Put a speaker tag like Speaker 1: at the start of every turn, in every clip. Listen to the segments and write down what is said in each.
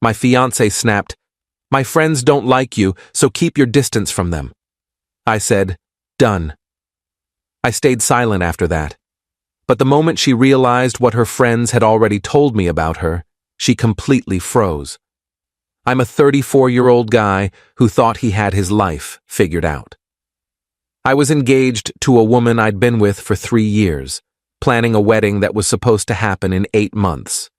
Speaker 1: My fiancé snapped, "My friends don't like you, so keep your distance from them." I said, "Done." I stayed silent after that. But the moment she realized what her friends had already told me about her, she completely froze. I'm a 34-year-old guy who thought he had his life figured out. I was engaged to a woman I'd been with for 3 years, planning a wedding that was supposed to happen in 8 months.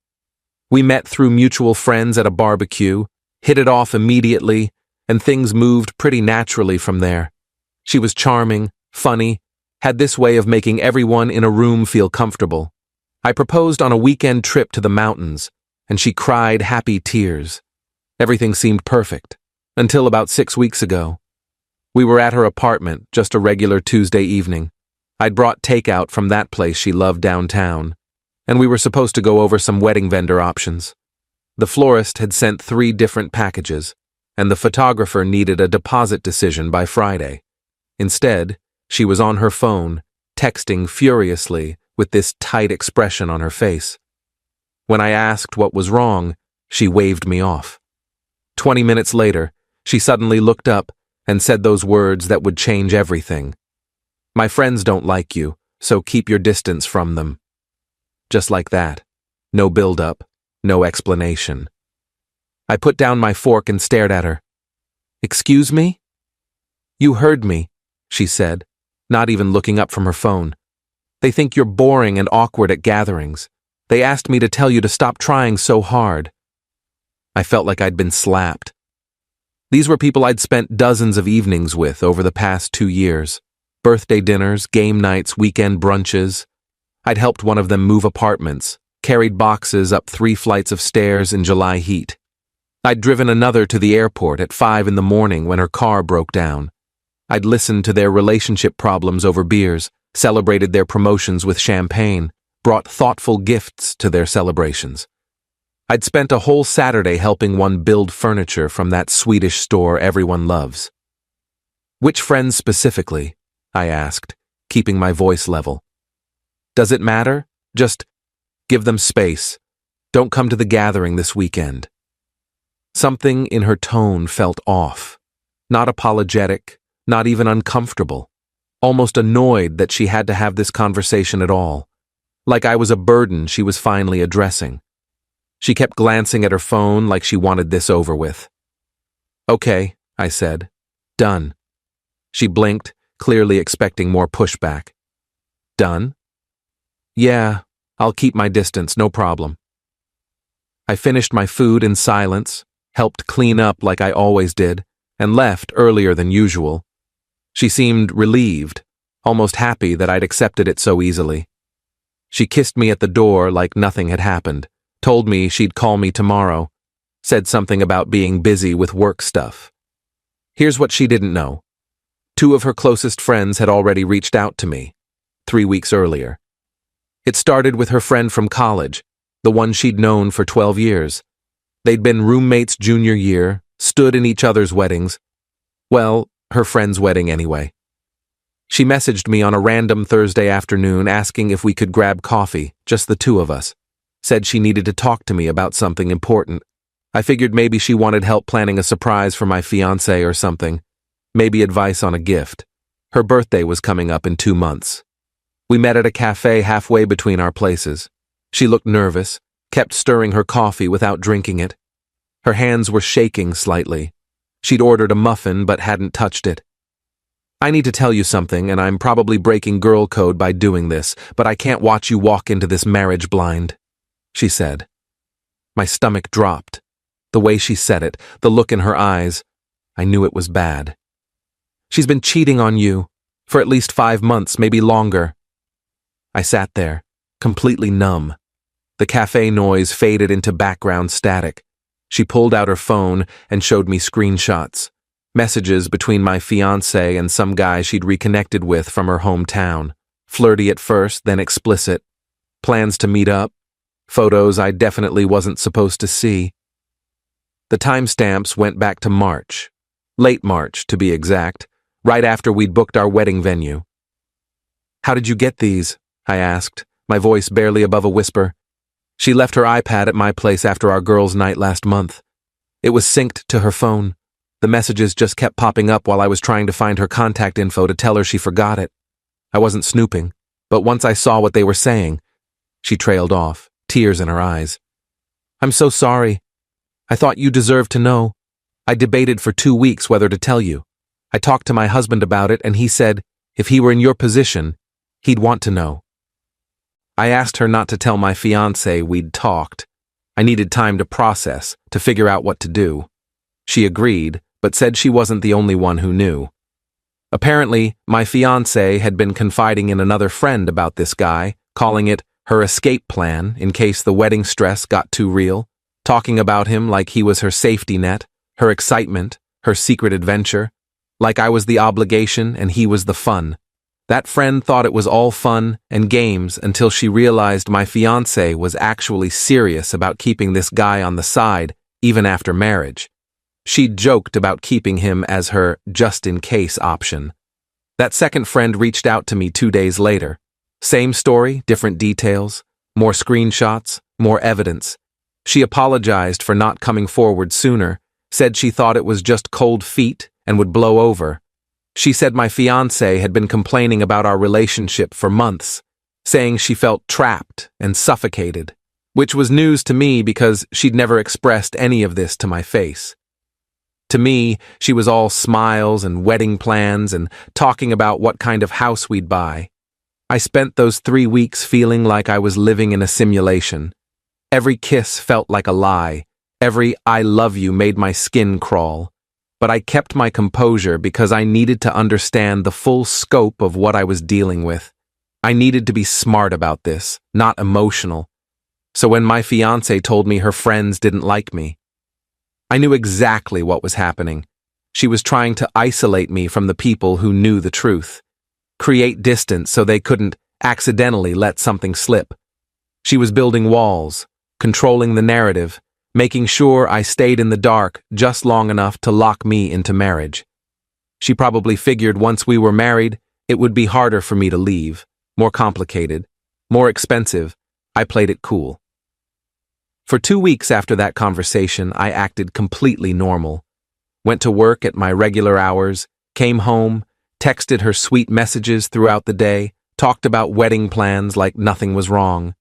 Speaker 1: We met through mutual friends at a barbecue, hit it off immediately, and things moved pretty naturally from there. She was charming, funny, had this way of making everyone in a room feel comfortable. I proposed on a weekend trip to the mountains, and she cried happy tears. Everything seemed perfect, until about 6 weeks ago. We were at her apartment, just a regular Tuesday evening. I'd brought takeout from that place she loved downtown, and we were supposed to go over some wedding vendor options. The florist had sent 3 different packages, and the photographer needed a deposit decision by Friday. Instead, she was on her phone, texting furiously with this tight expression on her face. When I asked what was wrong, she waved me off. 20 minutes later, she suddenly looked up and said those words that would change everything. "My friends don't like you, so keep your distance from them." Just like that. No build-up, no explanation. I put down my fork and stared at her. "Excuse me?" "You heard me," she said, not even looking up from her phone. "They think you're boring and awkward at gatherings. They asked me to tell you to stop trying so hard." I felt like I'd been slapped. These were people I'd spent dozens of evenings with over the past 2 years. Birthday dinners, game nights, weekend brunches. I'd helped one of them move apartments, carried boxes up 3 flights of stairs in July heat. I'd driven another to the airport at 5 in the morning when her car broke down. I'd listened to their relationship problems over beers, celebrated their promotions with champagne, brought thoughtful gifts to their celebrations. I'd spent a whole Saturday helping one build furniture from that Swedish store everyone loves. "Which friends specifically?" I asked, keeping my voice level. "Does it matter? Just give them space. Don't come to the gathering this weekend." Something in her tone felt off. Not apologetic, not even uncomfortable. Almost annoyed that she had to have this conversation at all. Like I was a burden she was finally addressing. She kept glancing at her phone like she wanted this over with. "Okay," I said. "Done." She blinked, clearly expecting more pushback. "Done?" "Yeah, I'll keep my distance, no problem." I finished my food in silence, helped clean up like I always did, and left earlier than usual. She seemed relieved, almost happy that I'd accepted it so easily. She kissed me at the door like nothing had happened, told me she'd call me tomorrow, said something about being busy with work stuff. Here's what she didn't know. 2 of her closest friends had already reached out to me, 3 weeks earlier. It started with her friend from college, the one she'd known for 12 years. They'd been roommates junior year, stood in each other's weddings. Well, her friend's wedding anyway. She messaged me on a random Thursday afternoon asking if we could grab coffee, just the 2 of us. Said she needed to talk to me about something important. I figured maybe she wanted help planning a surprise for my fiancé or something. Maybe advice on a gift. Her birthday was coming up in 2 months. We met at a cafe halfway between our places. She looked nervous, kept stirring her coffee without drinking it. Her hands were shaking slightly. She'd ordered a muffin but hadn't touched it. "I need to tell you something, and I'm probably breaking girl code by doing this, but I can't watch you walk into this marriage blind," she said. My stomach dropped. The way she said it, the look in her eyes, I knew it was bad. "She's been cheating on you for at least 5 months, maybe longer." I sat there, completely numb. The cafe noise faded into background static. She pulled out her phone and showed me screenshots. Messages between my fiancé and some guy she'd reconnected with from her hometown. Flirty at first, then explicit. Plans to meet up. Photos I definitely wasn't supposed to see. The timestamps went back to March. Late March, to be exact, right after we'd booked our wedding venue. "How did you get these?" I asked, my voice barely above a whisper. "She left her iPad at my place after our girls' night last month. It was synced to her phone. The messages just kept popping up while I was trying to find her contact info to tell her she forgot it. I wasn't snooping, but once I saw what they were saying, she trailed off, tears in her eyes. "I'm so sorry. I thought you deserved to know. I debated for 2 weeks whether to tell you. I talked to my husband about it, and he said if he were in your position, he'd want to know." I asked her not to tell my fiancé we'd talked. I needed time to process, to figure out what to do. She agreed, but said she wasn't the only one who knew. Apparently, my fiancé had been confiding in another friend about this guy, calling it her escape plan in case the wedding stress got too real, talking about him like he was her safety net, her excitement, her secret adventure, like I was the obligation and he was the fun. That friend thought it was all fun and games until she realized my fiancé was actually serious about keeping this guy on the side, even after marriage. She'd joked about keeping him as her just-in-case option. That second friend reached out to me 2 days later. Same story, different details, more screenshots, more evidence. She apologized for not coming forward sooner, said she thought it was just cold feet and would blow over. She said my fiancé had been complaining about our relationship for months, saying she felt trapped and suffocated, which was news to me because she'd never expressed any of this to my face. To me, she was all smiles and wedding plans and talking about what kind of house we'd buy. I spent those 3 weeks feeling like I was living in a simulation. Every kiss felt like a lie. Every "I love you" made my skin crawl. But I kept my composure because I needed to understand the full scope of what I was dealing with. I needed to be smart about this, not emotional. So when my fiancé told me her friends didn't like me, I knew exactly what was happening. She was trying to isolate me from the people who knew the truth, create distance so they couldn't accidentally let something slip. She was building walls, controlling the narrative, making sure I stayed in the dark just long enough to lock me into marriage. She probably figured once we were married, it would be harder for me to leave, more complicated, more expensive. I played it cool. For 2 weeks after that conversation, I acted completely normal. Went to work at my regular hours, came home, texted her sweet messages throughout the day, talked about wedding plans like nothing was wrong.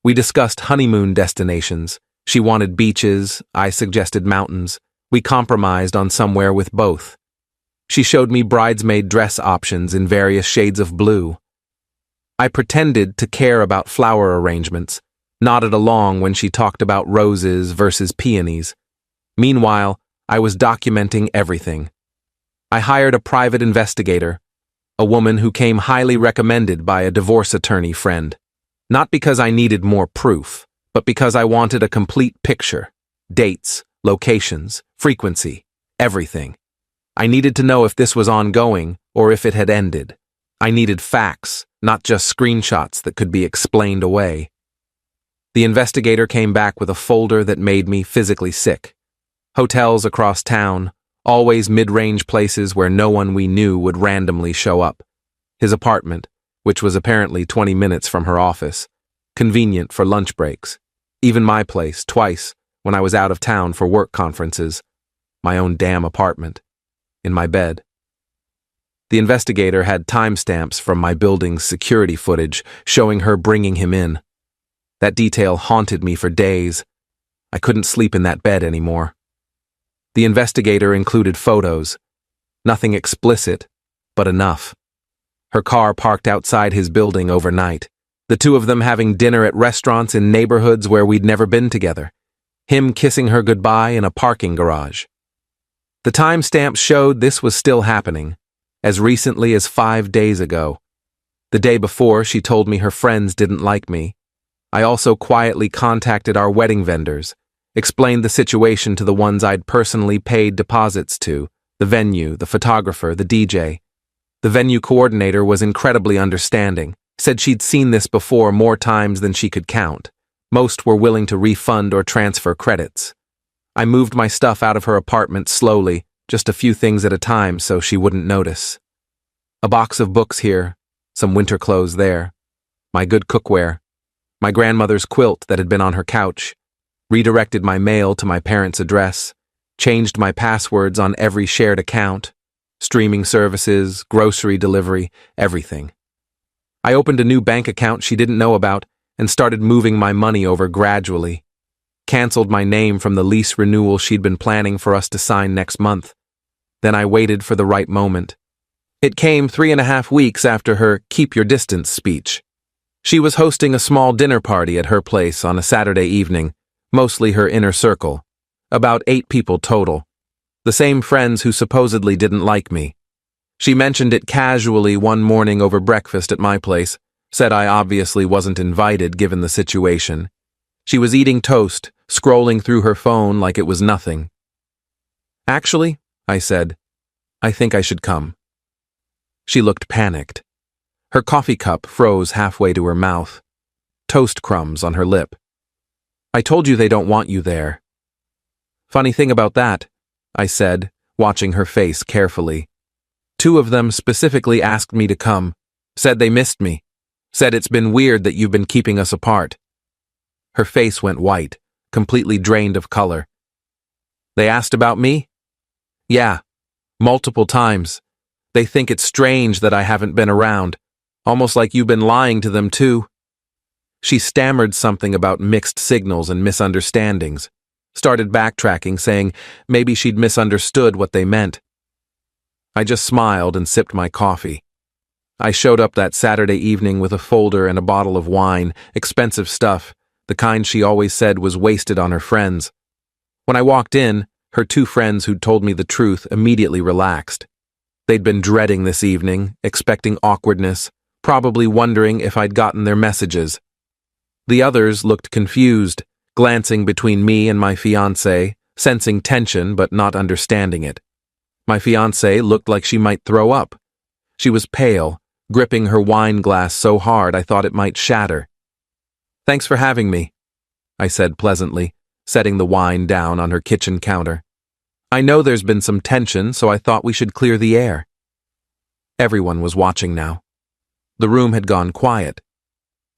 Speaker 1: We discussed honeymoon destinations. She wanted beaches, I suggested mountains. We compromised on somewhere with both. She showed me bridesmaid dress options in various shades of blue. I pretended to care about flower arrangements, nodded along when she talked about roses versus peonies. Meanwhile, I was documenting everything. I hired a private investigator, a woman who came highly recommended by a divorce attorney friend. Not because I needed more proof, but because I wanted a complete picture. Dates, locations, frequency, everything. I needed to know if this was ongoing or if it had ended. I needed facts, not just screenshots that could be explained away. The investigator came back with a folder that made me physically sick. Hotels across town, always mid-range places where no one we knew would randomly show up. His apartment, which was apparently 20 minutes from her office, convenient for lunch breaks. Even my place, twice, when I was out of town for work conferences. My own damn apartment. In my bed. The investigator had timestamps from my building's security footage showing her bringing him in. That detail haunted me for days. I couldn't sleep in that bed anymore. The investigator included photos. Nothing explicit, but enough. Her car parked outside his building overnight. The two of them having dinner at restaurants in neighborhoods where we'd never been together. Him kissing her goodbye in a parking garage. The timestamps showed this was still happening, as recently as 5 days ago. The day before, she told me her friends didn't like me. I also quietly contacted our wedding vendors, explained the situation to the ones I'd personally paid deposits to, the venue, the photographer, the DJ. The venue coordinator was incredibly understanding, said she'd seen this before more times than she could count. Most were willing to refund or transfer credits. I moved my stuff out of her apartment slowly, just a few things at a time so she wouldn't notice. A box of books here, some winter clothes there, my good cookware, my grandmother's quilt that had been on her couch, redirected my mail to my parents' address, changed my passwords on every shared account, streaming services, grocery delivery, everything. I opened a new bank account she didn't know about and started moving my money over gradually. Canceled my name from the lease renewal she'd been planning for us to sign next month. Then I waited for the right moment. It came 3.5 weeks after her "keep your distance" speech. She was hosting a small dinner party at her place on a Saturday evening, mostly her inner circle. About 8 people total. The same friends who supposedly didn't like me. She mentioned it casually one morning over breakfast at my place, said I obviously wasn't invited given the situation. She was eating toast, scrolling through her phone like it was nothing. "Actually," I said, "I think I should come." She looked panicked. Her coffee cup froze halfway to her mouth. Toast crumbs on her lip. "I told you they don't want you there." "Funny thing about that," I said, watching her face carefully. "2 of them specifically asked me to come, said they missed me, said it's been weird that you've been keeping us apart." Her face went white, completely drained of color. "They asked about me?" "Yeah, multiple times. They think it's strange that I haven't been around, almost like you've been lying to them too." She stammered something about mixed signals and misunderstandings, started backtracking, saying maybe she'd misunderstood what they meant. I just smiled and sipped my coffee. I showed up that Saturday evening with a folder and a bottle of wine, expensive stuff, the kind she always said was wasted on her friends. When I walked in, her 2 friends who'd told me the truth immediately relaxed. They'd been dreading this evening, expecting awkwardness, probably wondering if I'd gotten their messages. The others looked confused, glancing between me and my fiancée, sensing tension but not understanding it. My fiancée looked like she might throw up. She was pale, gripping her wine glass so hard I thought it might shatter. "Thanks for having me," I said pleasantly, setting the wine down on her kitchen counter. "I know there's been some tension, so I thought we should clear the air." Everyone was watching now. The room had gone quiet.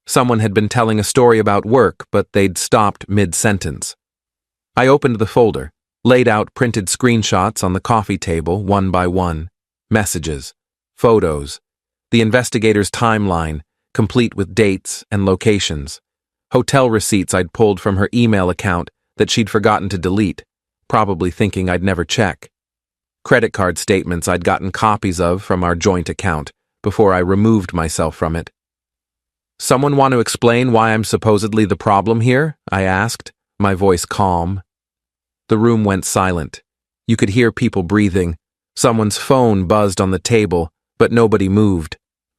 Speaker 1: Someone had been telling a story about work, but they'd stopped mid-sentence. I opened the folder, laid out printed screenshots on the coffee table one by one, messages, photos, the investigator's timeline, complete with dates and locations, hotel receipts I'd pulled from her email account that she'd forgotten to delete, probably thinking I'd never check, credit card statements I'd gotten copies of from our joint account before I removed myself from it. "Someone want to explain why I'm supposedly the problem here?" I asked, my voice calm. The room went silent. You could hear people breathing. Someone's phone buzzed on the table, but nobody moved.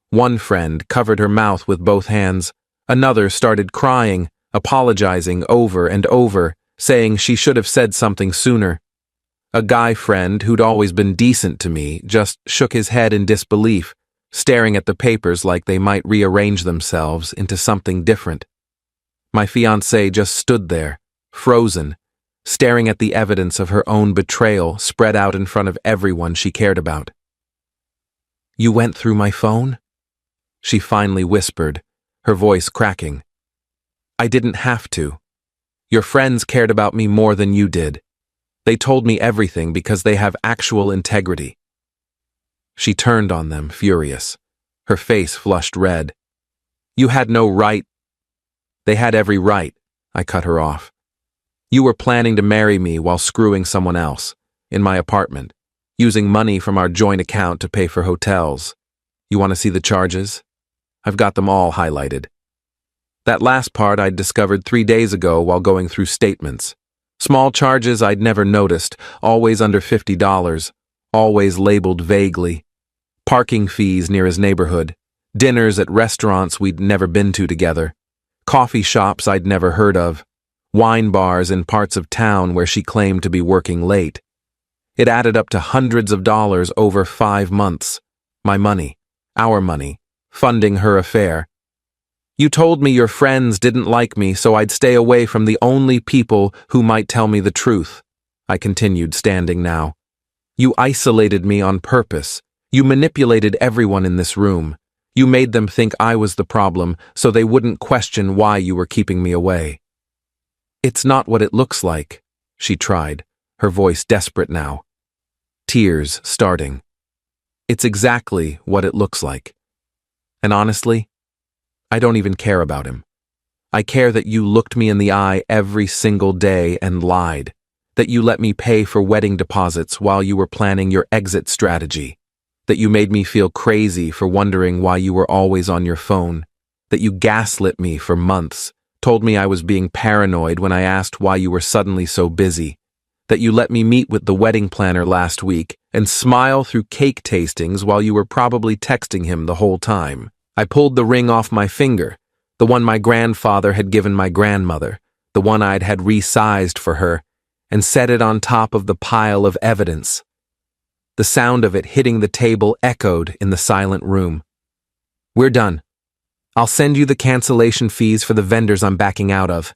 Speaker 1: One friend covered her mouth with both hands. Another started crying, apologizing over and over, saying she should have said something sooner. A guy friend who'd always been decent to me just shook his head in disbelief, staring at the papers like they might rearrange themselves into something different. My fiancée just stood there, frozen, staring at the evidence of her own betrayal spread out in front of everyone she cared about. "You went through my phone?" she finally whispered, her voice cracking. "I didn't have to. Your friends cared about me more than you did. They told me everything because they have actual integrity." She turned on them, furious. Her face flushed red. "You had no right." "They had every right," I cut her off. "You were planning to marry me while screwing someone else, in my apartment, using money from our joint account to pay for hotels. You want to see the charges? I've got them all highlighted. That last part I'd discovered 3 days ago while going through statements. Small charges I'd never noticed, always under $50, always labeled vaguely. Parking fees near his neighborhood, dinners at restaurants we'd never been to together, coffee shops I'd never heard of, wine bars in parts of town where she claimed to be working late. It added up to hundreds of dollars over 5 months. My money, our money, funding her affair. "You told me your friends didn't like me, so I'd stay away from the only people who might tell me the truth," I continued, standing now. "You isolated me on purpose. You manipulated everyone in this room. You made them think I was the problem, so they wouldn't question why you were keeping me away." "It's not what it looks like," she tried, her voice desperate now. Tears starting. It's exactly what it looks like. And honestly, I don't even care about him. I care that you looked me in the eye every single day and lied, that you let me pay for wedding deposits while you were planning your exit strategy, that you made me feel crazy for wondering why you were always on your phone, that you gaslit me for months, told me I was being paranoid when I asked why you were suddenly so busy, that you let me meet with the wedding planner last week and smile through cake tastings while you were probably texting him the whole time. I pulled the ring off my finger, the one my grandfather had given my grandmother, the one I'd had resized for her, and set it on top of the pile of evidence. The sound of it hitting the table echoed in the silent room. We're done. I'll send you the cancellation fees for the vendors I'm backing out of.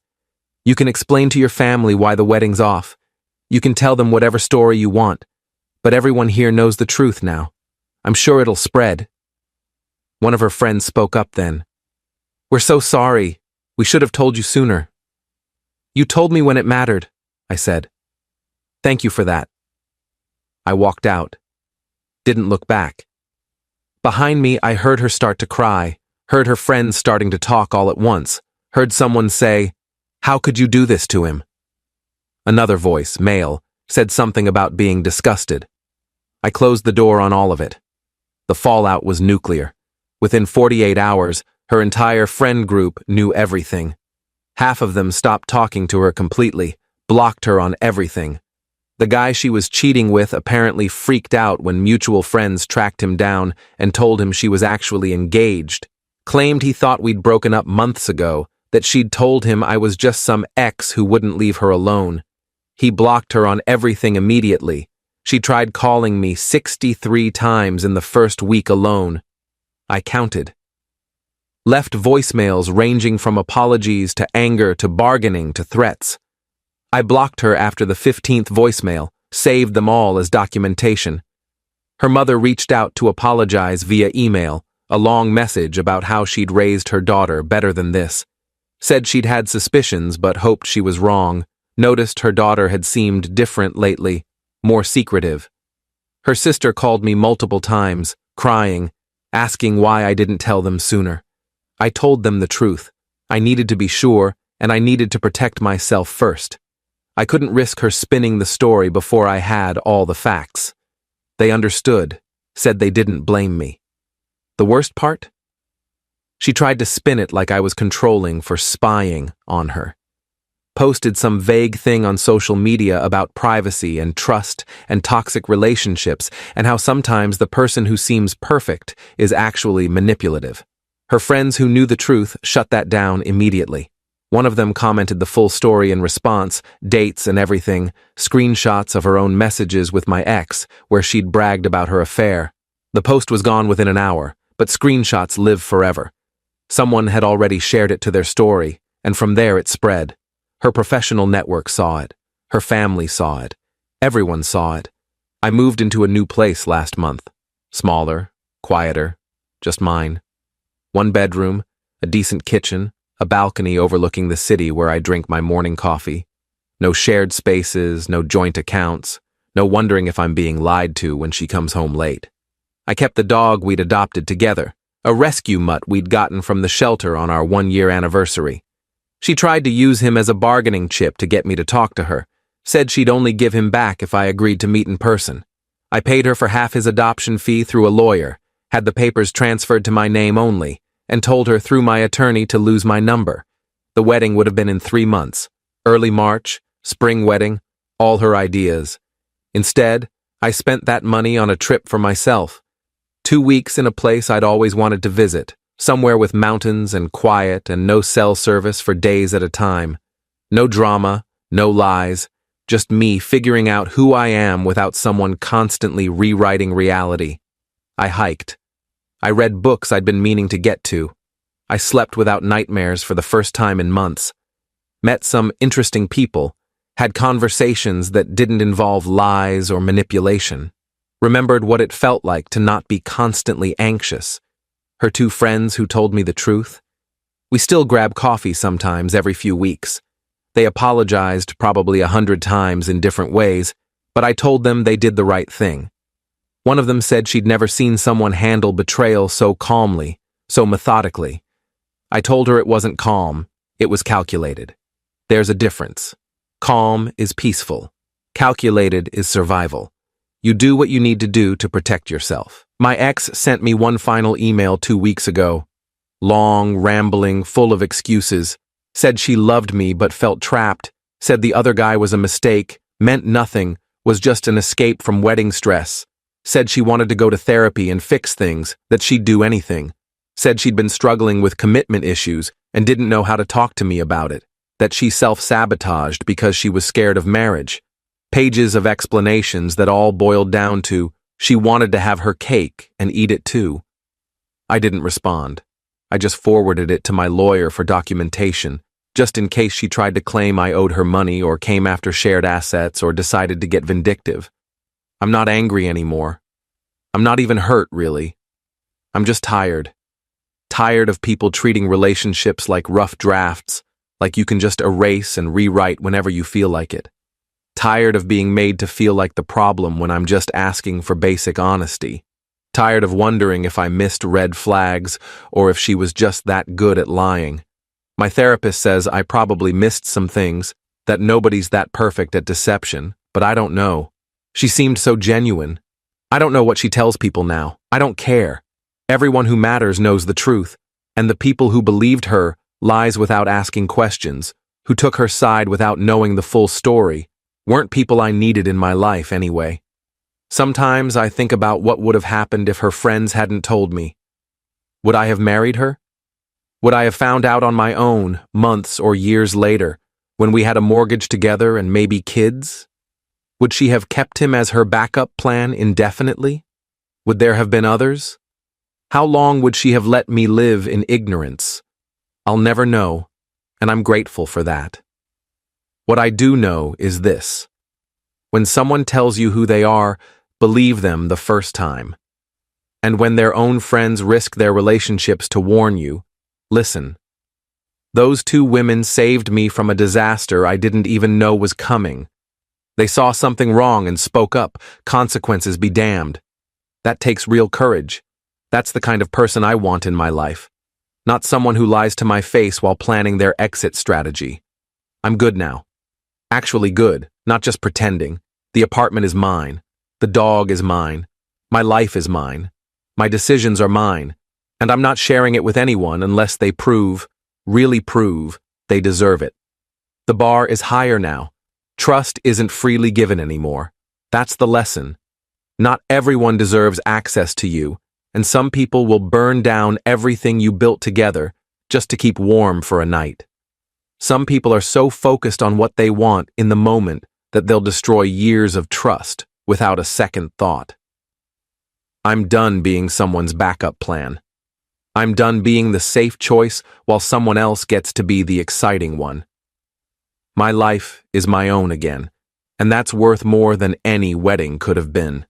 Speaker 1: You can explain to your family why the wedding's off. You can tell them whatever story you want, but everyone here knows the truth now. I'm sure it'll spread. One of her friends spoke up then. We're so sorry. We should have told you sooner. You told me when it mattered, I said. Thank you for that. I walked out. Didn't look back. Behind me, I heard her start to cry, heard her friends starting to talk all at once, heard someone say, "How could you do this to him?" Another voice, male, said something about being disgusted. I closed the door on all of it. The fallout was nuclear. Within 48 hours, her entire friend group knew everything. Half of them stopped talking to her completely, blocked her on everything. The guy she was cheating with apparently freaked out when mutual friends tracked him down and told him she was actually engaged, claimed he thought we'd broken up months ago, that she'd told him I was just some ex who wouldn't leave her alone. He blocked her on everything immediately. She tried calling me 63 times in the first week alone. I counted. Left voicemails ranging from apologies to anger to bargaining to threats. I blocked her after the 15th voicemail, saved them all as documentation. Her mother reached out to apologize via email, a long message about how she'd raised her daughter better than this. Said she'd had suspicions but hoped she was wrong, noticed her daughter had seemed different lately, more secretive. Her sister called me multiple times, crying, asking why I didn't tell them sooner. I told them the truth. I needed to be sure, and I needed to protect myself first. I couldn't risk her spinning the story before I had all the facts. They understood, said they didn't blame me. The worst part? She tried to spin it like I was controlling for spying on her. Posted some vague thing on social media about privacy and trust and toxic relationships and how sometimes the person who seems perfect is actually manipulative. Her friends who knew the truth shut that down immediately. One of them commented the full story in response, dates and everything, screenshots of her own messages with my ex where she'd bragged about her affair. The post was gone within an hour, but screenshots live forever. Someone had already shared it to their story, and from there it spread. Her professional network saw it. Her family saw it. Everyone saw it. I moved into a new place last month. Smaller, quieter, just mine. 1 bedroom, a decent kitchen, a balcony overlooking the city where I drink my morning coffee. No shared spaces, no joint accounts, no wondering if I'm being lied to when she comes home late. I kept the dog we'd adopted together, a rescue mutt we'd gotten from the shelter on our 1-year anniversary. She tried to use him as a bargaining chip to get me to talk to her, said she'd only give him back if I agreed to meet in person. I paid her for half his adoption fee through a lawyer, had the papers transferred to my name only, and told her through my attorney to lose my number. The wedding would have been in 3 months, early March, spring wedding, all her ideas. Instead, I spent that money on a trip for myself. 2 weeks in a place I'd always wanted to visit, somewhere with mountains and quiet and no cell service for days at a time. No drama, no lies, just me figuring out who I am without someone constantly rewriting reality. I hiked. I read books I'd been meaning to get to. I slept without nightmares for the first time in months. Met some interesting people, had conversations that didn't involve lies or manipulation. Remembered what it felt like to not be constantly anxious. Her 2 friends who told me the truth. We still grab coffee sometimes every few weeks. They apologized probably 100 times in different ways, But I told them they did the right thing. One of them said she'd never seen someone handle betrayal so calmly, so methodically. I told her it wasn't calm, it was calculated. There's a difference. Calm is peaceful. Calculated is survival. You do what you need to do to protect yourself. My ex sent me one final email 2 weeks ago. Long, rambling, full of excuses. Said she loved me but felt trapped. Said the other guy was a mistake, meant nothing, was just an escape from wedding stress. Said she wanted to go to therapy and fix things, that she'd do anything. Said she'd been struggling with commitment issues and didn't know how to talk to me about it. That she self-sabotaged because she was scared of marriage. Pages of explanations that all boiled down to she wanted to have her cake and eat it too. I didn't respond. I just forwarded it to my lawyer for documentation, just in case she tried to claim I owed her money or came after shared assets or decided to get vindictive. I'm not angry anymore. I'm not even hurt, really. I'm just tired. Tired of people treating relationships like rough drafts, like you can just erase and rewrite whenever you feel like it. Tired of being made to feel like the problem when I'm just asking for basic honesty. Tired of wondering if I missed red flags or if she was just that good at lying. My therapist says I probably missed some things, that nobody's that perfect at deception, but I don't know. She seemed so genuine. I don't know what she tells people now. I don't care. Everyone who matters knows the truth, and the people who believed her lies without asking questions, who took her side without knowing the full story, weren't people I needed in my life anyway. Sometimes I think about what would have happened if her friends hadn't told me. Would I have married her? Would I have found out on my own, months or years later, when we had a mortgage together and maybe kids? Would she have kept him as her backup plan indefinitely? Would there have been others? How long would she have let me live in ignorance? I'll never know, and I'm grateful for that. What I do know is this. When someone tells you who they are, believe them the first time. And when their own friends risk their relationships to warn you, listen. Those 2 women saved me from a disaster I didn't even know was coming. They saw something wrong and spoke up, consequences be damned. That takes real courage. That's the kind of person I want in my life. Not someone who lies to my face while planning their exit strategy. I'm good now. Actually good, not just pretending. The apartment is mine. The dog is mine. My life is mine. My decisions are mine. And I'm not sharing it with anyone unless they really prove, they deserve it. The bar is higher now. Trust isn't freely given anymore. That's the lesson. Not everyone deserves access to you, and some people will burn down everything you built together just to keep warm for a night. Some people are so focused on what they want in the moment that they'll destroy years of trust without a second thought. I'm done being someone's backup plan. I'm done being the safe choice while someone else gets to be the exciting one. My life is my own again, and that's worth more than any wedding could have been.